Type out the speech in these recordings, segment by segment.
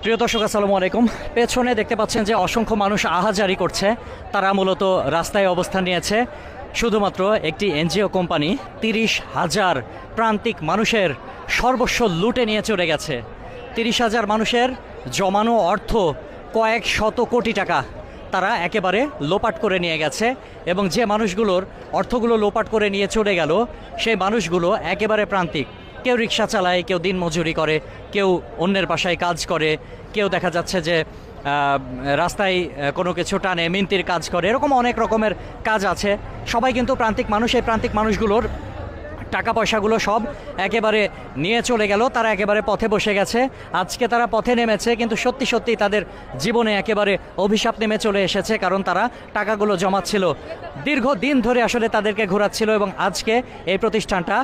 প্রিয় দর্শক আসসালামু আলাইকুম। পেছনে দেখতে পাচ্ছেন যে অসংখ্য মানুষ আহাজারি করছে। তারা মূলত রাস্তায় অবস্থান নিয়েছে। শুধুমাত্র একটি এনজিও কোম্পানি 30,000 প্রান্তিক মানুষের সর্বস্ব লুটে নিয়ে চলে গেছে। 30,000 মানুষের জমানো অর্থ কয়েক শত কোটি টাকা তারা একেবারে লোপাট করে নিয়ে গেছে। এবং যে মানুষগুলোর অর্থগুলো লোপাট করে নিয়ে চলে গেল সেই মানুষগুলো একেবারে প্রান্তিক। কেউ রিক্সা চালায়, কেউ দিনমজুরি করে, কেউ অন্যের বাসায় কাজ করে, কেউ দেখা যাচ্ছে যে রাস্তায় কোনো কিছু টানে, মিন্তির কাজ করে, এরকম অনেক রকমের কাজ আছে। সবাই কিন্তু প্রান্তিক মানুষ। এই প্রান্তিক মানুষগুলোর টাকা পয়সাগুলো সব একেবারে নিয়ে চলে গেল। তারা একেবারে পথে বসে গেছে। আজকে তারা পথে নেমেছে, কিন্তু সত্যি সত্যি তাদের জীবনে একেবারে অভিশাপ নেমে চলে এসেছে। কারণ তারা টাকাগুলো জমাচ্ছিল, দীর্ঘদিন ধরে আসলে তাদেরকে ঘোরাচ্ছিল, এবং আজকে এই প্রতিষ্ঠানটা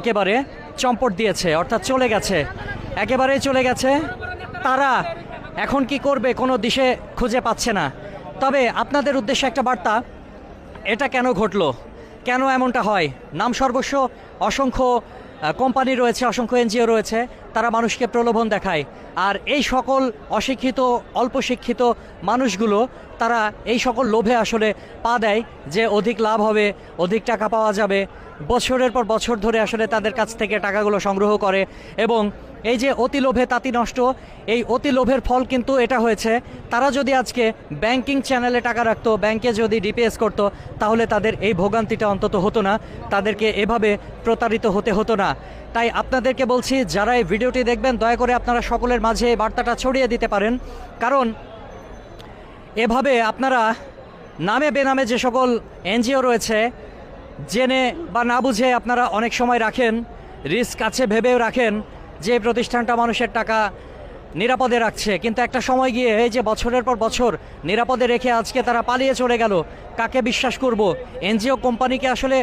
একেবারে চম্পট দিয়েছে, অর্থাৎ চলে গেছে, একেবারেই চলে গেছে। তারা এখন কি করবে কোনো দিশে খুঁজে পাচ্ছে না। তবে আপনাদের উদ্দেশ্যে একটা বার্তা, এটা কেন ঘটলো, কেন এমনটা হয়? নাম সর্বস্ব অসংখ্য কোম্পানি রয়েছে, অসংখ্য এনজিও রয়েছে, তারা মানুষকে প্রলোভন দেখায়। আর এই সকল অশিক্ষিত, অল্প শিক্ষিত মানুষগুলো তারা এই সকল লোভে আসলে পা দেয় যে অধিক লাভ হবে, অধিক টাকা পাওয়া যাবে। বছরের পর বছর ধরে আসলে তাদের কাছ থেকে টাকাগুলো সংগ্রহ করে। এবং এই যে অতি লোভে তাতি নষ্ট, এই অতি লোভের ফল কিন্তু এটা হয়েছে, তারা যদি আজকে ব্যাংকিং চ্যানেলে টাকা রাখতো, ব্যাংকে যদি ডিপিএস করতো, তাহলে তাদের এই ভোগান্তিটা অন্তত হতো না, তাদেরকে এভাবে প্রতারিত হতে হতো না। তাই আপনাদেরকে বলছি, যারা এই ভিডিওটি দেখবেন, দয়া করে আপনারা সকলের মাঝে এই বার্তাটা ছড়িয়ে দিতে পারেন। কারণ এভাবে আপনারা নামে বেনামে যে সকল এনজিও রয়েছে, জেনে বা না বুঝে আপনারা অনেক সময় রাখেন, রিস্ক আছে ভেবেও রাখেন যে প্রতিষ্ঠানটা মানুষের টাকা নিরাপদে রাখছে, কিন্তু একটা সময় গিয়ে এই যে বছরের পর বছর নিরাপদে রেখে আজকে তারা পালিয়ে চলে গেল, কাকে বিশ্বাস করব? এনজিও কোম্পানিকে আসলে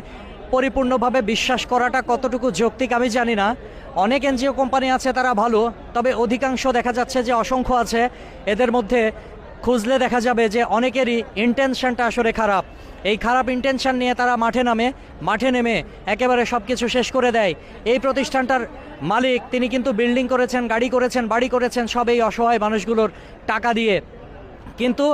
পরিপূর্ণভাবে বিশ্বাস করাটা কতটুকু যৌক্তিক আমি জানি না। অনেক এনজিও কোম্পানি আছে তারা ভালো, তবে অধিকাংশ দেখা যাচ্ছে যে অসংখ্য আছে, এদের মধ্যে খুঁজলে দেখা যাবে যে অনেকেরই ইন্টেনশনটা আসলে খারাপ। এই খারাপ ইন্টেনশন নিয়ে তারা মাঠে নেমে একেবারে সব কিছু শেষ করে দেয়। এই প্রতিষ্ঠানটার মালিক তিনি কিন্তু বিল্ডিং করেছেন, গাড়ি করেছেন, বাড়ি করেছেন, সব এই অসহায় মানুষগুলোর টাকা দিয়ে। কিন্তু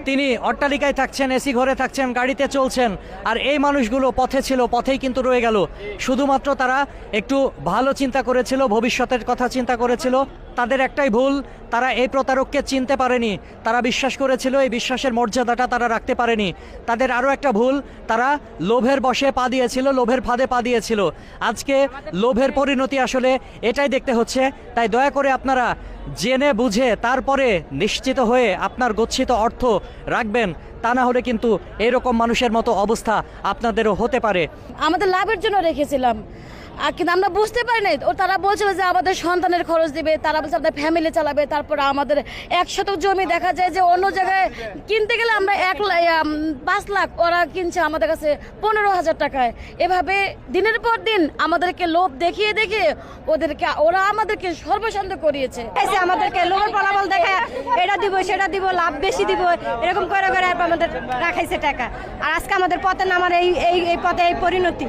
তিনি অট্টালিকায় থাকছেন, এসি ঘরে থাকছেন, গাড়িতে চলছেন, আর এই মানুষগুলো পথে ছিল, পথেই কিন্তু রয়ে গেল। শুধুমাত্র তারা একটু ভালো চিন্তা করেছিল, ভবিষ্যতের কথা চিন্তা করেছিল। তাদের একটাই ভুল, তারা এই প্রতারককে চিনতে পারেনি, তারা বিশ্বাস করেছিল, এই বিশ্বাসের মর্যাদাটা তারা রাখতে পারেনি। তাদের আরও একটা ভুল, তারা লোভের বশে পা দিয়েছিল, লোভের ফাঁদে পা দিয়েছিল। আজকে লোভের পরিণতি আসলে এটাই দেখতে হচ্ছে। তাই দয়া করে আপনারা জেনে বুঝে তারপরে নিশ্চিত হয়ে আপনার গচ্ছিত অর্থ রাখবেন, তা না হলে কিন্তু এরকম মানুষের মতো অবস্থা আপনাদেরও হতে পারে। আমাদের লাভের জন্য রেখেছিলাম, আর কিন্তু আমরা বুঝতে পারি নাই। তারা বলছিল যে আমাদের সন্তানের খরচ দিবে, তারা বলছে আমাদের ফ্যামিলি চালাবে। তারপর আমাদের 1 শতক জমি দেখা যায় যে অন্য জায়গায় কিনতে গেলে আমরা 5 লাখ, ওরা কিনছে আমাদের কাছে 15,000 টাকায়। এভাবে দিনের পর দিন আমাদেরকে লোভ দেখিয়ে ওরা আমাদেরকে সর্বশান্ত করিয়েছে। আমাদেরকে লোভের ফলাফল দেখে এটা দিব সেটা দিব, লাভ বেশি দিব, এরকম করে আমাদের রাখাইছে টাকা। আর আজকে আমাদের পথে নামার এই পথে এই পরিণতি।